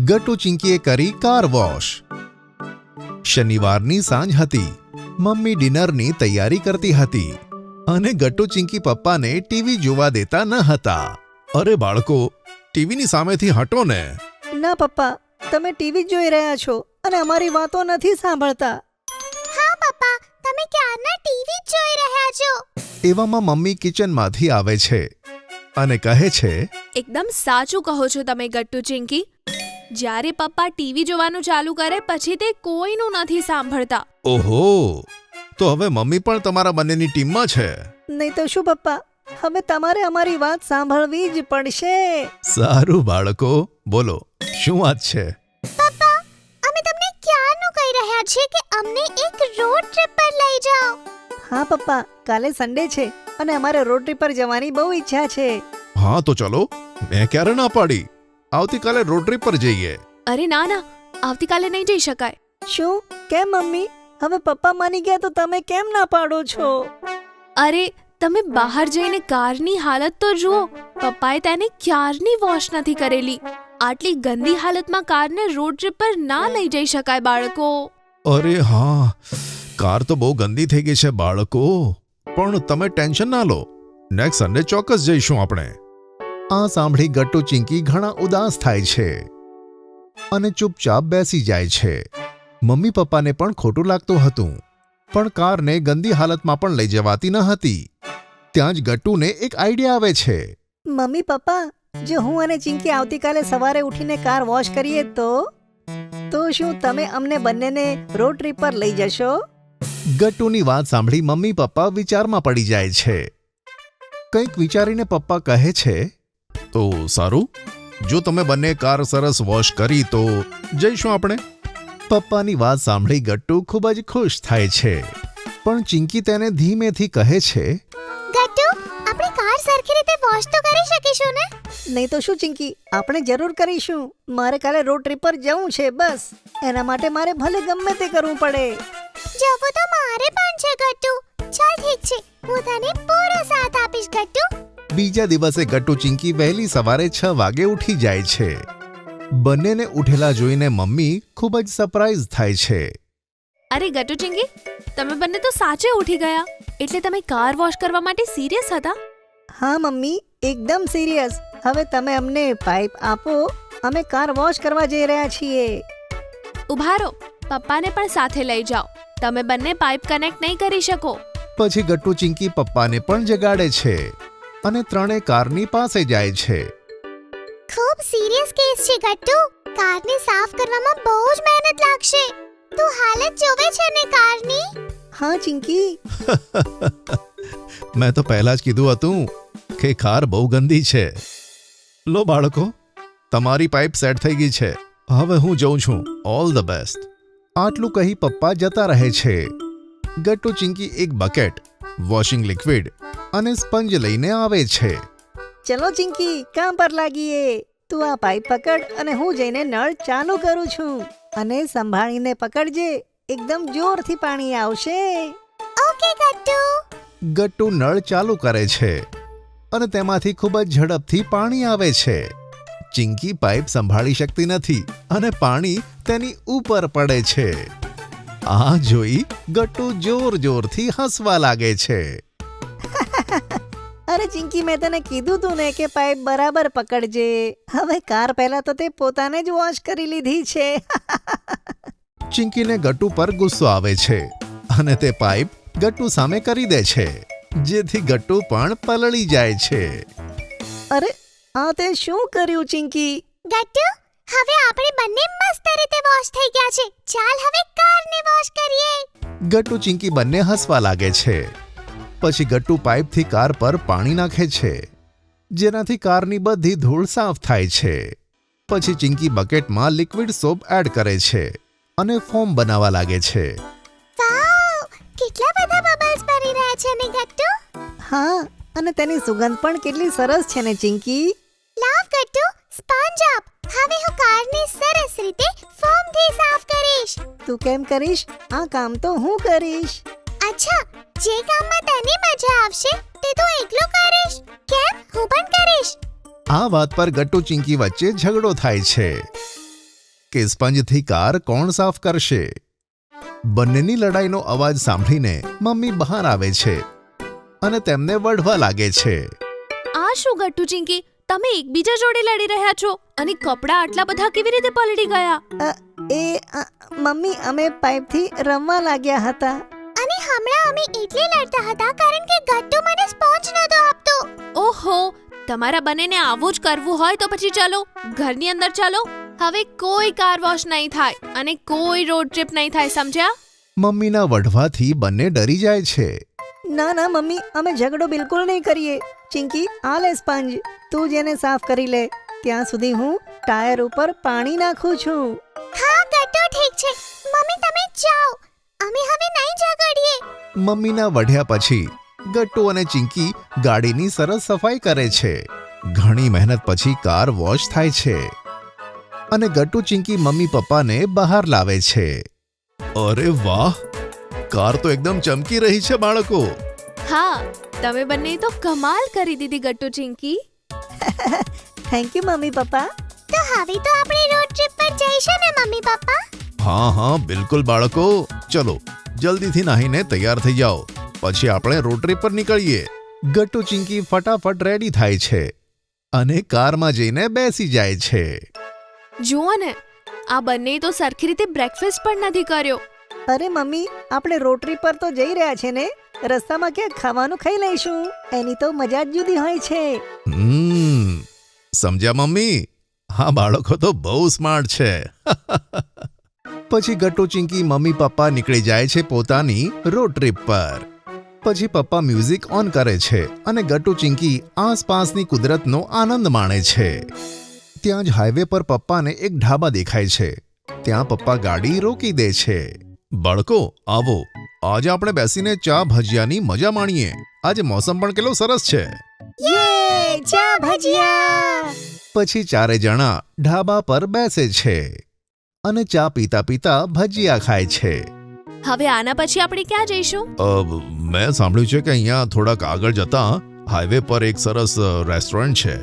ગટ્ટુ ચિંકીએ કરી car wash. શનિવારની સાંજ હતી. મમ્મી ડિનરની તૈયારી કરતી હતી અને ગટ્ટુ ચિંકી પપ્પાને ટીવી જોવા દેતા ન હતા. અરે બાળકો, ટીવીની સામેથી હટો ને. ના પપ્પા, તમે ટીવી જોઈ રહ્યા છો અને અમારી વાતો નથી સાંભળતા. હા પપ્પા, તમે ક્યારના ટીવી જોઈ રહ્યા છો. એવામાં મમ્મી કિચનમાંથી આવે છે અને કહે છે, એકદમ સાચું કહો છો તમે ગટ્ટુ ચિંકી. જ્યારે પપ્પા ટીવી જોવાનું ચાલુ કરે પછી તે કોઈનું નથી સાંભળતા. ઓહો, તો હવે મમ્મી પણ તમારા બંનેની ટીમમાં છે. નહીં તો શું પપ્પા, હવે તમારે અમારી વાત સાંભળવી જ પડશે. સારું બાળકો, બોલો શું વાત છે? પપ્પા, અમે તમને ક્યારનું કહી રહ્યા છીએ કે અમને એક રોડ ટ્રીપ પર લઈ જાઓ. હા પપ્પા, કાલે સન્ડે છે અને અમારે રોડ ટ્રીપ પર જવાની બહુ ઈચ્છા છે. હા તો ચલો, મેં ક્યારે ના પાડી. આવતીકાલે રોડ ટ્રીપ પર જઈએ. અરે ના ના, આવતીકાલે નહીં જઈ શકાય. શું? કેમ મમ્મી? હવે પપ્પા માની ગયા તો તમે કેમ ના પાડો છો? અરે તમે બહાર જઈને કારની હાલત તો જુઓ. પપ્પાએ તેને ક્યારની વોશ નથી કરેલી. આટલી ગંદી હાલતમાં કારને રોડ ટ્રીપ પર ના લઈ જઈ શકાય બાળકો. અરે હા, કાર તો બહુ ગંદી થઈ ગઈ છે બાળકો. પણ તમે ટેન્શન ના લો, નેક્સ્ટ સન્ડે ચોક્કસ જઈશું આપણે. આ સાંભળી ગટ્ટુ ચિંકી ઘણા ઉદાસ થાય છે અને ચૂપચાપ બેસી જાય છે. મમ્મી પપ્પાને પણ ખોટું લાગતું હતું, પણ કારને ગંદી હાલતમાં પણ લઈ જવાતી ન હતી. ત્યાં જ ગટ્ટુને એક આઈડિયા આવે છે. મમ્મી પપ્પા, જો હું અને ચિંકી આવતીકાલે સવારે ઉઠીને કાર વોશ કરીએ તો શું તમે અમને બંનેને રોડ ટ્રીપ પર લઈ જશો? ગટ્ટુની વાત સાંભળી મમ્મી પપ્પા વિચારમાં પડી જાય છે. કંઈક વિચારીને પપ્પા કહે છે, તો સારું, જો તમે બંને કાર સરસ વોશ કરી તો જઈશું આપણે. પપ્પાની વાત સાંભળી ગટ્ટુ ખૂબ જ ખુશ થાય છે, પણ ચિંકી તેને ધીમેથી કહે છે, ગટ્ટુ, આપણે કાર સરખી રીતે વોશ તો કરી શકીશું ને? નહીં તો શું ચિંકી, આપણે જરૂર કરીશું. મારે કાલે રોડ ટ્રીપ પર જવું છે બસ. એના માટે મારે ભલે ગમે તે કરવું પડે. જવું તો મારે પણ છે ગટ્ટુ. ચાલ ઠીક છે, હું તને પૂરો સાથ આપીશ ગટ્ટુ. બીજા દિવસે ગટ્ટુ ચિંકી વહેલી સવારે 6 વાગે ઉઠી જાય છે. બંનેને ઉઠેલા જોઈને મમ્મી ખૂબ જ સરપ્રાઈઝ થાય છે. અરે ગટ્ટુ ચિંકી, તમે બંને તો સાચે ઉઠી ગયા. એટલે તમે કાર વોશ કરવા માટે સિરિયસ હતા? હા મમ્મી, એકદમ સિરિયસ. હવે તમે અમને પાઇપ આપો, અમે કાર વોશ કરવા જઈ રહ્યા છીએ. ઉભા રહો, પપ્પાને પણ સાથે લઈ જાઓ. તમે બંને પાઇપ કનેક્ટ નહીં કરી શકો. પછી ગટ્ટુ ચિંકી પપ્પાને પણ જગાડે છે અને ત્રણે કારની પાસે જાય છે. ખૂબ સિરિયસ કેસ છે ગટ્ટુ. કારને સાફ કરવામાં બહુ જ મહેનત લાગશે. તું હાલત જોવે છે ને કારની? હા ચિંકી. મેં તો પહેલા જ કીધું હતું કે કાર બહુ ગંદી છે. લો બાળકો, તમારી પાઇપ સેટ થઈ ગઈ છે. હવે હું જઉં છું. All the best. આટલું કહી પપ્પા જતા રહે છે. ગટ્ટુ ચિંકી એક બકેટ, વોશિંગ લિક્વિડ અને સ્પંજ લઈને આવે છે. ચલો ચિંકી, કામ પર લાગીએ. તું આ પાઇપ પકડ અને હું જઈને નળ ચાલુ કરું છું. અને સંભાળીને પકડજે, એકદમ જોરથી પાણી આવશે. ઓકે ગટ્ટુ. ગટ્ટુ નળ ચાલુ કરે છે અને તેમાંથી ખૂબ જ ઝડપથી પાણી આવે છે. ચિંકી પાઇપ સંભાળી શકતી નથી અને પાણી તેની ઉપર પડે છે. આ જોઈ ગટ્ટુ જોર જોરથી હસવા લાગે છે. અરે ચિંકી, મેં તને કીધું તું ને કે પાઇપ બરાબર પકડજે. હવે કાર પહેલા તો તે પોતાને જ વોશ કરી લીધી છે. ચિંકીને ગટ્ટુ પર ગુસ્સો આવે છે અને તે પાઇપ ગટ્ટુ સામે કરી દે છે, જેથી ગટ્ટુ પણ પલળી જાય છે. અરે આ તે શું કર્યું ચિંકી? ગટ્ટુ, હવે આપણે બંને મસ્ત રીતે વોશ થઈ ગયા છે. ચાલ હવે કારને વોશ કરીએ. ગટ્ટુ ચિંકી બંને હસવા લાગે છે. પછી ગટ્ટુ પાઇપથી કાર પર પાણી નાખે છે, જેનાથી કારની બધી ધૂળ સાફ થાય છે. પછી ચિંકી બકેટમાં લિક્વિડ સોપ એડ કરે છે અને ફોમ બનાવવા લાગે છે. વાવ, કેટલા બધા બબલ્સ ભરી રહ્યા છે ને ગટ્ટુ. હા, અને તેની સુગંધ પણ કેટલી સરસ છે ને ચિંકી. લાવ ગટ્ટુ, સ્પંજ આપ. હવે હું કારને સરસ રીતે ફોમથી સાફ કરીશ. તું કેમ કરીશ? આ કામ તો હું કરીશ. અચ્છા, જે કામમાં તને મજા આવશે તે તું એકલો કરીશ. કેમ, હું પણ કરીશ. આ વાત પર ગટ્ટુ ચિંકી વચ્ચે ઝઘડો થાય છે. કે સ્પંજથી કાર કોણ સાફ કરશે? બંનેની લડાઈનો અવાજ સાંભળીને મમ્મી બહાર આવે છે અને તેમને વઢવા લાગે છે. આ શું ગટ્ટુ ચિંકી, તમે એકબીજા જોડે લડી રહ્યા છો અને કપડાં આટલા બધા કેવી રીતે પલળી ગયા? મમ્મી, અમે પાઇપથી રમવા લાગ્યા હતા. અને હમણાં અમે એટલે લડતા હતા કારણ કે ગટ્ટુ મને સ્પોન્જ નતો આપતો. ઓહો, તમારા બંનેને આવું જ કરવું હોય તો પછી ચાલો ઘરની અંદર ચાલો. હવે કોઈ કાર વોશ નહીં થાય અને કોઈ રોડ ટ્રીપ નહીં થાય, સમજ્યા? મમ્મીના વઢવાથી બંને ડરી જાય છે. ના ના મમ્મી, અમે ઝઘડો બિલકુલ નહીં કરીએ. ચિંકી, આ લે સ્પંજ, તું જેને સાફ કરી લે. ત્યાં સુધી હું ટાયર ઉપર પાણી નાખું છું. હા ગટ્ટુ, ઠીક છે. મમ્મી તમે જાઓ, અમે હવે નહીં ઝઘડીએ. મમ્મીના વઢ્યા પછી ગટ્ટુ અને ચિંકી ગાડીની સરસ સફાઈ કરે છે. ઘણી મહેનત પછી કાર વોશ થાય છે અને ગટ્ટુ ચિંકી મમ્મી પપ્પાને બહાર લાવે છે. અરે વાહ, કાર તો એકદમ ચમકી રહી છે બાળકો. હા, તમે બંને તો કમાલ કરી દીધી Gattu Chinki. Thank you mummy papa. તો હવે તો આપણે રોડ ટ્રીપ પર જઈશું ને મમ્મી પપ્પા? હા હા બિલકુલ બાળકો, ચલો જલ્દીથી નાહીને તૈયાર થઈ જાઓ, પછી આપણે રોડ ટ્રીપ પર નીકળીએ. ગટ્ટુ ચિંકી ફટાફટ રેડી થાય છે અને કારમાં જઈને બેસી જાય છે. જુઓ ને, આ બંને તો સરખી રીતે બ્રેકફાસ્ટ પણ નથી કર્યો. અરે મમ્મી, આપણે રોડ ટ્રીપ પર તો જઈ રહ્યા છે ને, રસ્તામાં ક્યાંક ખાવાનું ખાઈ લઈશું. એની તો મજા જ જુદી હોય છે. સમજ્યા મમ્મી? હા, બાળકો તો બહુ સ્માર્ટ છે. પછી ગટ્ટુ ચિંકી મમ્મી પપ્પા નીકળી જાય છે પોતાની રોડ ટ્રીપ પર. પછી પપ્પા મ્યુઝિક ઓન કરે છે અને ગટ્ટુ ચિંકી આસપાસની કુદરતનો આનંદ માણે છે. ત્યાં જ હાઈવે પર પપ્પાને એક ઢાબા દેખાય છે. ત્યાં પપ્પા ગાડી રોકી દે છે. બાળકો આવો, આજે આપણે બેસીને ચા ભજીયાની મજા માણીએ. આજે મોસમ પણ કેટલો સરસ છે. યે, ચા ભજીયા. પછી ચારે જણા ઢાબા પર બેસે છે અને ચા પીતા પીતા ભજીયા ખાય છે. હવે આના પછી આપણે ક્યાં જઈશું? મેં સાંભળ્યું છે કે અહીંયા થોડાક આગળ જતા હાઈવે પર એક સરસ રેસ્ટોરન્ટ છે.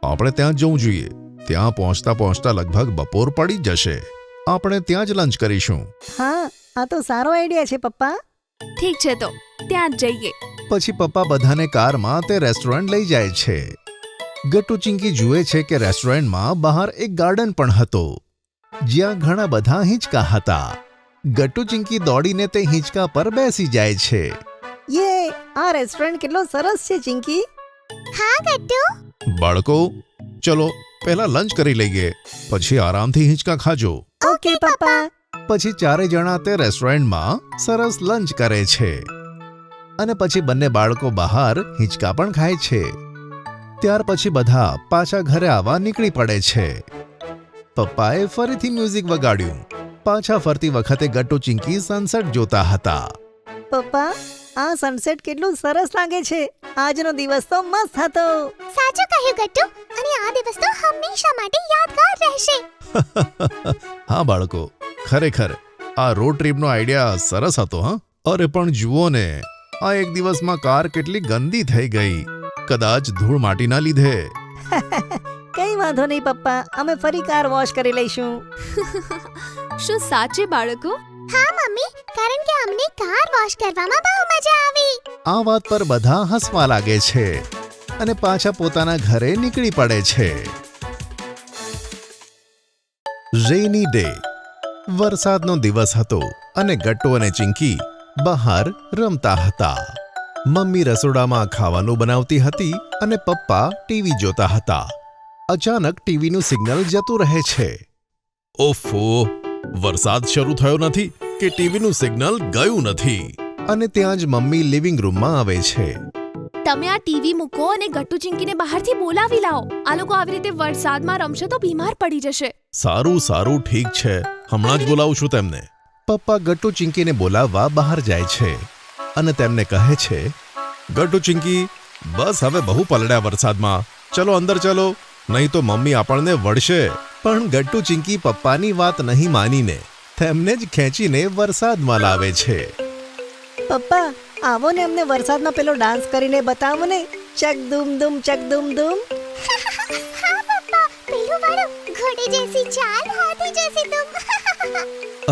આપણે ત્યાં જવું જોઈએ. ત્યાં પહોંચતા પહોંચતા લગભગ બપોર પડી જશે. આપણે ત્યાં જ લંચ કરીશું. હા, આ તો સારો આઈડિયા છે પપ્પા. ઠીક છે, તો ત્યાં જ જઈએ. પછી પપ્પા બધાને કારમાં તે રેસ્ટોરન્ટ લઈ જાય છે. ગટ્ટુ ચિંકી જુએ છે કે રેસ્ટોરન્ટમાં બહાર એક ગાર્ડન પણ હતો જ્યાં ઘણા બધા હિંચકા હતા. ગટ્ટુ ચિંકી દોડીને તે હિંચકા પર બેસી જાય છે. યે, આ રેસ્ટોરન્ટ કેટલો સરસ છે ચિંકી. હા ગટ્ટુ. બાળકો ચલો પહેલા લંચ કરી લઈએ, પછી આરામથી હિંચકા ખાજો. ઓકે પપ્પા. પછી ચારે જણા તે રેસ્ટોરન્ટમાં સરસ લંચ કરે છે અને પછી બંને બાળકો બહાર હિંચકા પણ ખાય છે. ત્યાર પછી બધા પાછા ઘરે આવવા નીકળી પડે છે. પપ્પાએ ફરીથી મ્યુઝિક વગાડ્યું. પાછા ફરતી વખતે ગટ્ટુ ચિંકી સનસેટ જોતા હતા. પપ્પા, આ સનસેટ કેટલું સરસ લાગે છે. આજનો દિવસ તો મસ્ત હતો. સાચું કહ્યું ગટ્ટુ, અને આ દિવસ તો હંમેશા માટે યાદગાર રહેશે. હા બાળકો, ખરેખર આ રોડ ટ્રીપનો આઈડિયા સરસ હતો. હા, અરે પણ જુઓ ને, આ એક દિવસમાં કાર કેટલી ગંદી થઈ ગઈ. કદાચ ધૂળ માટીના લીધે. કઈ વાંધો નહીં પપ્પા, અમે ફરી કાર વોશ કરી લઈશું. શું સાચે બાળકો? હા મમ્મી, કારણ કે અમને કાર વોશ કરવામાં બહુ મજા આવી. આ વાત પર બધા હસવા લાગે છે અને પાછા પોતાના ઘરે નીકળી પડે છે. રેની ડે. વરસાદનો દિવસ હતો અને ગટ્ટુ અને ચિંકી બહાર રમતા હતા. મમ્મી રસોડામાં ખાવાનું બનાવતી હતી અને પપ્પા ટીવી જોતા હતા. અચાનક ટીવીનું સિગ્નલ જતું રહે છે. ઓફો, વરસાદ શરૂ થયો નથી કે ટીવીનું સિગ્નલ ગયું નથી. અને ત્યાં જ મમ્મી લિવિંગ રૂમમાં આવે છે. તમે આ ટીવી મૂકો અને ગટ્ટુ ચિંકીને બહારથી બોલાવી લાવો. આ લોકો આવી રીતે વરસાદમાં રમશે તો બીમાર પડી જશે. સારું સારું, ઠીક છે, હમણાં જ બોલાવું છું તેમને. પપ્પા ગટ્ટુ ચિંકીને બોલાવવા બહાર જાય છે અને તેમને કહે છે, ગટ્ટુ ચિંકી, બસ હવે બહુ પલળ્યા વરસાદમાં, ચલો અંદર ચલો, નહીં તો મમ્મી આપણને વળશે. પણ ગટ્ટુ ચિંકી પપ્પાની વાત નહીં માનીને તેમને જ ખેંચીને વરસાદમાં લાવે છે. પપ્પા, આવો ને અમને વરસાદમાં પેલો ડાન્સ કરીને બતાવો ને. ચક દુમ દુમ ચક દુમ દુમ. હા પપ્પા, પેલું વાળું ઘોડે જैसी ચાલ, હાથી जैसी तुम।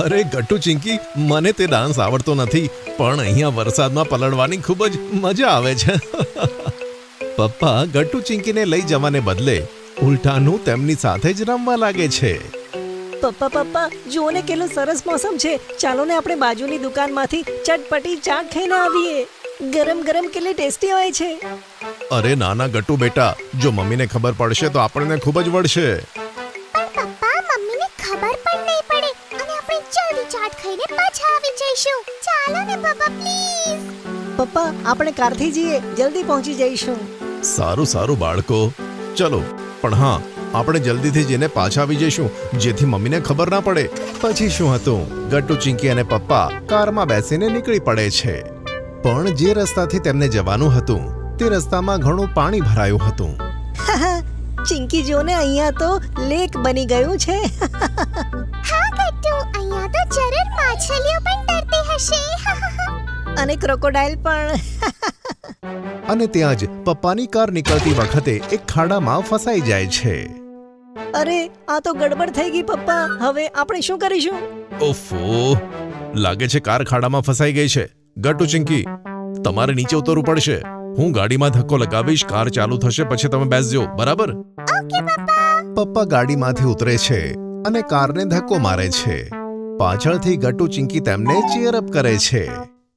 અરે ગટ્ટુ ચિંકી, મને તે ડાન્સ આવડતો નથી, પણ અહીંયા વરસાદમાં પલળવાની ખૂબ જ મજા આવે છે. પપ્પા ગટ્ટુ ચિંકીને લઈ જવાને બદલે ઉલટાનું તેમની સાથે જ રમવા લાગે છે. પપ્પા જુઓ ને કેટલું સરસ મોસમ છે. ચાલો ને આપણે બાજુની દુકાનમાંથી ચટપટી ચાટ ખાઈને આવીએ. ગરમ ગરમ કેટલી ટેસ્ટી હોય છે. અરે નાના ગટ્ટુ બેટા, જો મમ્મીને ખબર પડશે તો આપણને ખૂબ જ વળશે. પણ પપ્પા મમ્મીને ખબર પણ નહીં પડે અને આપણે જલ્દી ચાટ ખાઈને પાછા આવી જઈશું. ચાલો ને પપ્પા પ્લીઝ. પપ્પા આપણે કારથી જઈએ, જલ્દી પહોંચી જઈશું. સારું બાળકો, ચલો. પણ હા, આપણે જલ્દીથી જઈને પાછા આવી જઈશું, જેથી મમ્મીને ખબર ના પડે. પછી શું હતું, ગટ્ટુ ચિંકી અને પપ્પા કારમાં બેસીને નીકળી પડે છે. પણ જે રસ્તાથી તેમને જવાનું હતું તે રસ્તામાં ઘણું પાણી ભરાયું હતું. ચિંકી જો ને, અહીંયા તો લેક બની ગયું છે. હા ગટ્ટુ, અહીંયા તો જરૂર માછલીઓ પણ તરતી હશે. અને ક્રોકોડાઇલ પણ. અને ત્યાં જ પપ્પાની કાર નીકળતી વખતે એક ખાડામાં ફસાઈ જાય છે. અરે આ તો ગડબડ થઈ ગઈ પપ્પા. હવે આપણે શું કરીશું? ઓફો, લાગે છે કાર ખાડામાં ફસાઈ ગઈ છે. ગટ્ટુ ચિંકી, તમારે નીચે ઉતરવું પડશે. હું ગાડીમાં ધક્કો લગાવીશ, કાર ચાલુ થશે, પછી તમે બેસજો, બરાબર? ઓકે પપ્પા. પપ્પા ગાડીમાંથી ઉતરે છે અને કારને ધક્કો મારે છે. પાછળથી ગટ્ટુ ચિંકી તેમને ચીયરઅપ કરે છે.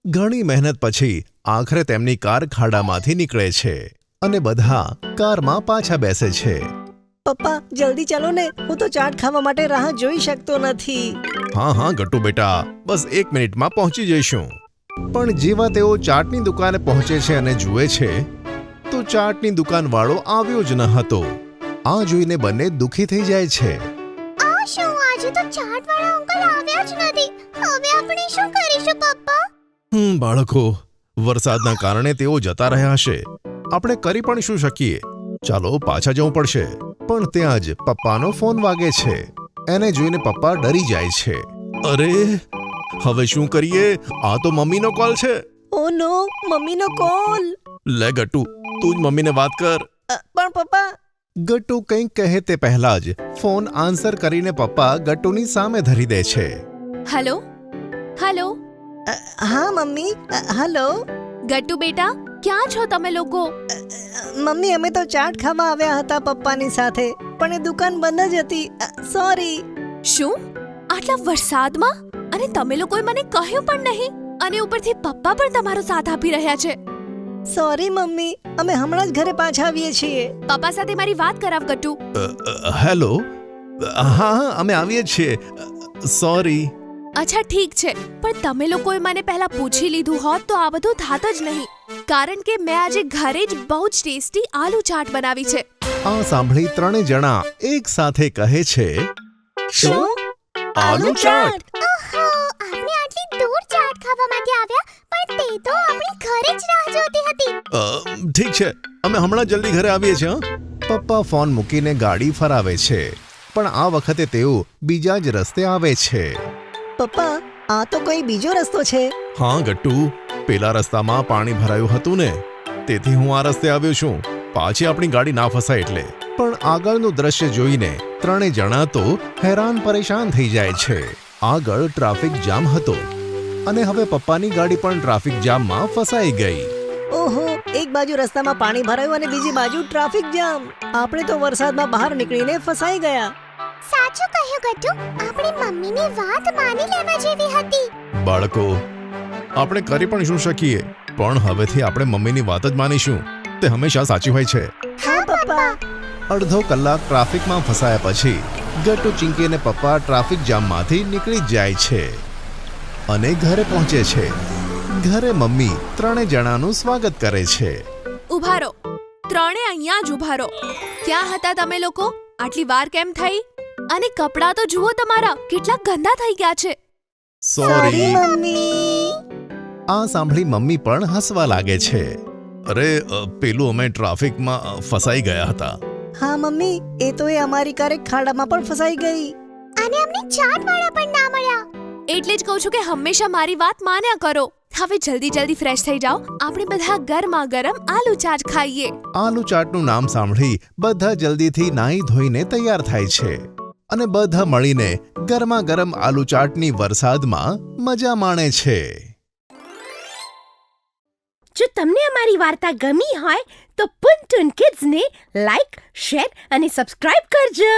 ઘણી મહેનત પછી આખરે તેમની કાર ખાડામાંથી નીકળે છે અને બધા કારમાં પાછા બેસે છે. પપ્પા જલ્દી ચાલો ને, હું તો ચાટ ખાવા માટે રાહ જોઈ શકતો નથી. હા ગટ્ટુ બેટા, બસ 1 મિનિટમાં પહોંચી જઈશું. પણ જેવા તેઓ ચાટની દુકાને પહોંચે છે અને જુએ છે તો ચાટની દુકાનવાળો આવ્યો જ ન હતો. આ જોઈને બંને દુખી થઈ જાય છે. આ શું, આજે તો ચાટ વાળા અંકલ આવ્યા જ નથી. હવે આપણે શું કરીશું પપ્પા? બાળકો, વરસાદના કારણે તેઓ જતા રહ્યા હશે. આપણે કરી પણ શું શકીએ? ચાલો પાછા જવું પડશે. પણ ત્યાં જ પપ્પાનો ફોન વાગે છે. એને જોઈને પપ્પા ડરી જાય છે. અરે હવે શું કરીએ? આ તો મમ્મીનો કોલ છે. ઓ નો, મમ્મીનો કોલ. લે ગટ્ટુ, તું જ મમ્મીને વાત કર. પણ પપ્પા. ગટ્ટુ કંઈક કહે તે પહેલા જ ફોન આન્સર કરીને પપ્પા ગટ્ટુની સામે ધરી દે છે. હેલો હેલો હા મમ્મી. હેલો ગટ્ટુ બેટા, ક્યાં છો તમે લોકો? મમ્મી અમે તો ચાટ ખાવા આવ્યા હતા પપ્પાની સાથે, પણ એ દુકાન બંધ જ હતી. સોરી. શું, આટલા વરસાદમાં? અને તમે લોકોએ મને કહ્યું પણ નહીં. અને ઉપરથી પપ્પા પણ તમારો સાથ આપી રહ્યા છે. સોરી મમ્મી, અમે હમણાં જ ઘરે પાછા આવીએ છીએ. પપ્પા સાથે મારી વાત કરાવ ગટ્ટુ. હેલો. હા અમે આવીએ છીએ. સોરી. અચ્છા ઠીક છે, પણ તમે લોકોએ મને પહેલા પૂછી લીધું હોત તો આ બધું થાત જ નહીં. કારણ કે મેં આજે ઘરે જ બહુ જ ટેસ્ટી આલુ ચાટ બનાવી છે. આ સાંભળી ત્રણે જણા એક સાથે કહે છે, શું? આલુ ચાટ? ઓહો, આપણે આટલી દૂર ચાટ ખાવા માટે આવ્યા, પણ તે તો આપણી ઘરે જ રાહ જોતી હતી. ઠીક છે, અમે હમણાં જલ્દી ઘરે આવીએ છીએ. પપ્પા ફોન મૂકીને ગાડી ફરાવે છે, પણ આ વખતે તેઓ બીજા જ રસ્તે આવે છે. પપ્પા આ તો કોઈ બીજો રસ્તો છે. હા ગટ્ટુ, પેલા રસ્તામાં પાણી ભરાયું હતું ને, તેથી હું આ રસ્તે આવ્યો છું, પાછી આપણી ગાડી ના ફસાય એટલે. પણ આગળનું દ્રશ્ય જોઈને ત્રણે જણા તો હેરાન પરેશાન થઈ જાય છે. આગળ ટ્રાફિક જામ હતો અને હવે પપ્પાની ગાડી પણ ટ્રાફિક જામમાં ફસાઈ ગઈ. ઓહો, એક બાજુ રસ્તામાં પાણી ભરાયું અને બીજી બાજુ ટ્રાફિક જામ. આપણે તો વરસાદમાં બહાર નીકળીને ફસાઈ ગયા. સાચું કહ્યું ગટ્ટુ, આપણી મમ્મીની વાત માની લેવા જેવી હતી. બાળકો, આપણે કરી પણ શું શકીએ? પણ હવેથી આપણે મમ્મીની વાત જ માનીશું. તે હંમેશા સાચી હોય છે. હા પપ્પા. અડધો કલાક ટ્રાફિકમાં ફસાયા પછી ગટ્ટુ ચિંકી અને પપ્પા ટ્રાફિક જામમાંથી નીકળી જાય છે અને ઘરે પહોંચે છે. ઘરે મમ્મી ત્રણે જણાનું સ્વાગત કરે છે. ઊભા રહો, ત્રણે અહીંયા જ ઊભા રહો. ક્યાં હતા તમે લોકો? આટલી વાર કેમ થઈ? અને કપડાં તો જુઓ તમારા, કેટલા ગંદા થઈ ગયા છે. Sorry mummy. આ સાંભળી મમ્મી પણ હસવા લાગે છે. અરે પેલું અમે ટ્રાફિકમાં ફસાઈ ગયા હતા. હા મમ્મી, એ તો એ અમારી કાર એક ખાડામાં પણ ફસાઈ ગઈ. અને અમને ચાટ વાળા પણ ના મળ્યા. એટલે જ કહું છું કે હંમેશા મારી વાત માન્યા કરો. હવે જલ્દી ફ્રેશ થઈ જાઓ, આપણે બધા ગરમા ગરમ આલુ ચાટ ખાઈએ. આલુ ચાટનું નામ સાંભળી બધા જલ્દીથી નાહી ધોઈને તૈયાર થાય છે અને બધા મળીને ગરમા ગરમ આલુ ચાટની વરસાદમાં મજા માણે છે. જો તમને અમારી વાર્તા ગમી હોય તો પુન ટુન કિડ્સને લાઈક, શેર અને સબસ્ક્રાઇબ કરજો.